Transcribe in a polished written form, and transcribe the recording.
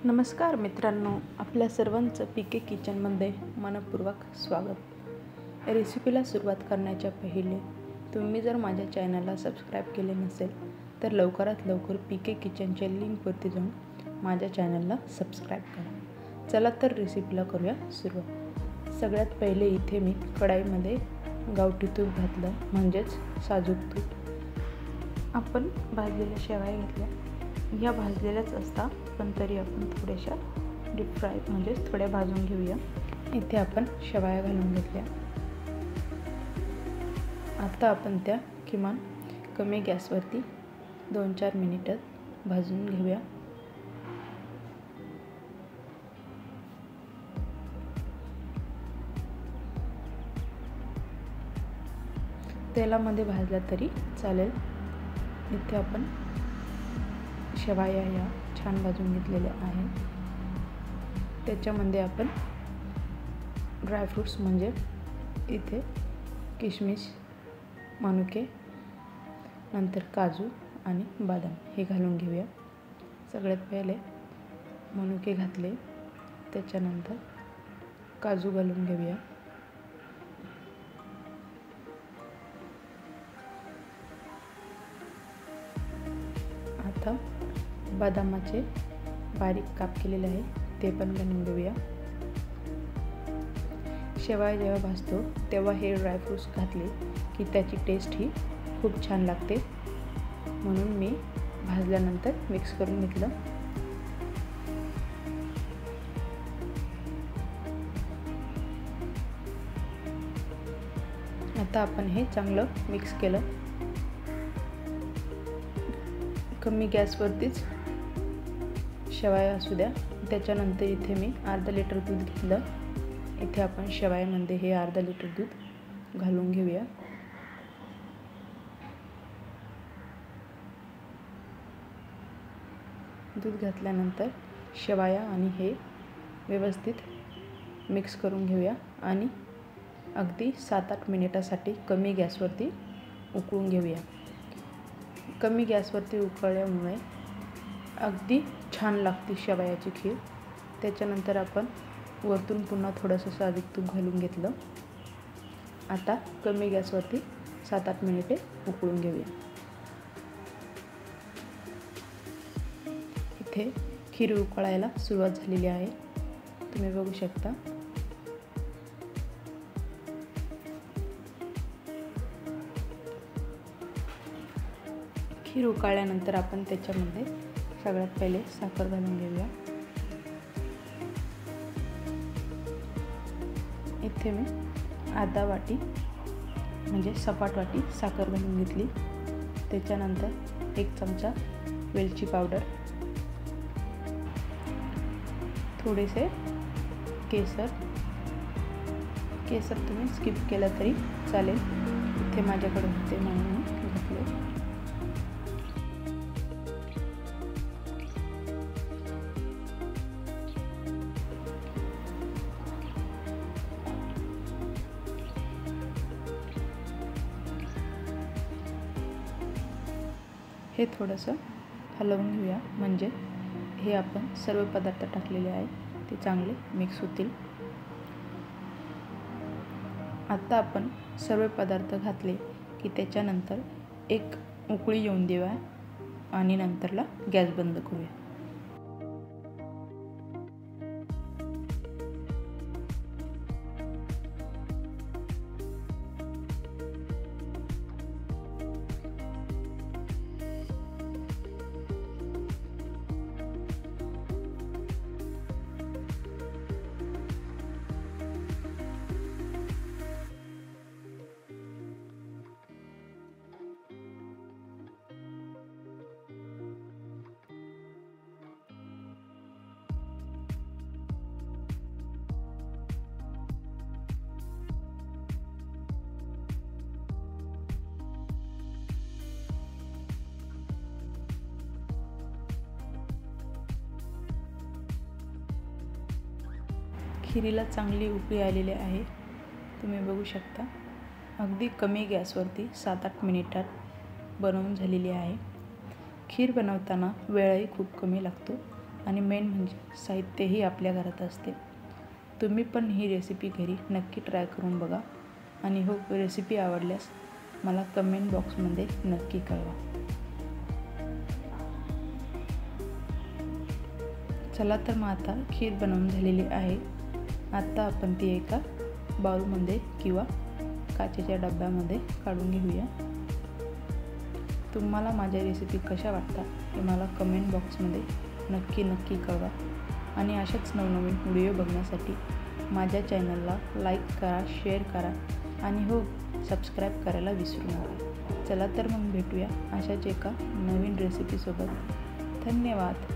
नमस्कार मित्रांनो, आपल्या सर्वांचं पीके किचनमध्ये मनपूर्वक स्वागत. रेसिपीला सुरुवात करण्याच्या पहिले तुम्ही जर माझ्या चॅनलला सबस्क्राईब केले नसेल तर लवकरात लवकर पीके किचनच्या लिंकवरती जाऊन माझ्या चॅनलला सबस्क्राईब करा. चला तर रेसिपीला करूया सुरुवात. सगळ्यात पहिले इथे मी कढाईमध्ये गावठी तूप घातलं, म्हणजेच साजूक तूप. आपण भाजलेल्या शेवया घेतल्या. ह्या भाजलेल्याच असतात, पण तरी आपण थोड्याशा डीप फ्राय म्हणजेच थोड्या भाजून घेऊया. इथे आपण शेवया घालून घेतल्या. आता आपण त्या किमान कमी गॅसवरती 2-4 मिनिटं भाजून घेऊया. तेलामध्ये भाजला तरी चालेल. इथे आपण शेवया या छान भाजून घेतलेल्या आहेत. त्याच्यामध्ये आपण ड्रायफ्रूट्स म्हणजे इथे किशमिश, मनुके, नंतर काजू आणि बदाम हे घालून घेऊया. सगळ्यात पहिले मनुके घातले, त्याच्यानंतर काजू घालून घेऊया. आता बदामाचे बारीक काप केलेले आहे ते पण घालून घेऊया. शेवया जेव्हा भाजतो तेव्हा हे ड्रायफ्रूट्स घातले की त्याची टेस्ट ही खूप छान लागते, म्हणून मी भाजल्यानंतर मिक्स करून घेतलं. आता आपण हे चांगलं मिक्स केलं. कमी गॅसवरतीच शेवया असू द्या. त्याच्यानंतर इथे मी अर्धा लिटर दूध घेतलं. इथे आपण शेवयामध्ये हे अर्धा लिटर दूध घालून घेऊया. दूध घातल्यानंतर शेवया आणि हे व्यवस्थित मिक्स करून घेऊया आणि अगदी 7-8 मिनिटासाठी कमी गॅसवरती उकळून घेऊया. कमी गॅसवरती उकळल्यामुळे अगदी छान लागते शेवयाची खीर. त्याच्यानंतर आपण वरतून पुन्हा थोडंसं साजूक तूप घालून घेतलं. आता कमी गॅसवरती 7-8 मिनिटे उकळून घेऊया. इथे खीर उकळायला सुरुवात झालेली आहे, तुम्ही बघू शकता. खीर उकळल्यानंतर आपण त्याच्यामध्ये सगळ्यात पहिले साखर घालून घेऊया. इथे मी अर्धा वाटी म्हणजे सपाट वाटी साखर घालून घेतली. त्याच्यानंतर 1 चमचा वेलची पावडर, थोडेसे केसर तुम्ही स्किप केलं तरी चालेल. इथे माझ्याकडे होते म्हणून मी घातले. हे थोडंसं हलवून घेऊया, म्हणजे हे आपण सर्व पदार्थ टाकलेले आहेत ते चांगले मिक्स होतील. आता आपण सर्व पदार्थ घातले की त्याच्यानंतर एक उकळी येऊन देऊया आणि नंतरला गॅस बंद करूया. खिरीला चांगली उकळी आलेली आहे, तुम्ही बघू शकता. अगदी कमी गॅसवरती 7-8 मिनिटात बनवून झालेली आहे. खीर बनवताना वेळही खूप कमी लागतो, आणि मेन म्हणजे साहित्यही आपल्या घरात असते. तुम्ही पण ही रेसिपी घरी नक्की ट्राय करून बघा आणि हो, रेसिपी आवडल्यास मला कमेंट बॉक्समध्ये नक्की कळवा. चला तर मग आता खीर बनवून झालेली आहे. आता आपण ती एका बाउलमध्ये किंवा काचेच्या डब्यामध्ये काढून घेऊया. तुम्हाला माझ्या रेसिपी कशा वाटतात हे मला कमेंट बॉक्समध्ये नक्की कळवा आणि अशाच नवनवीन व्हिडिओ बघण्यासाठी माझ्या चॅनलला लाईक करा, शेअर करा आणि हो, सबस्क्राईब करायला विसरू नका. चला तर मग भेटूया अशाच एका नवीन रेसिपीसोबत. धन्यवाद.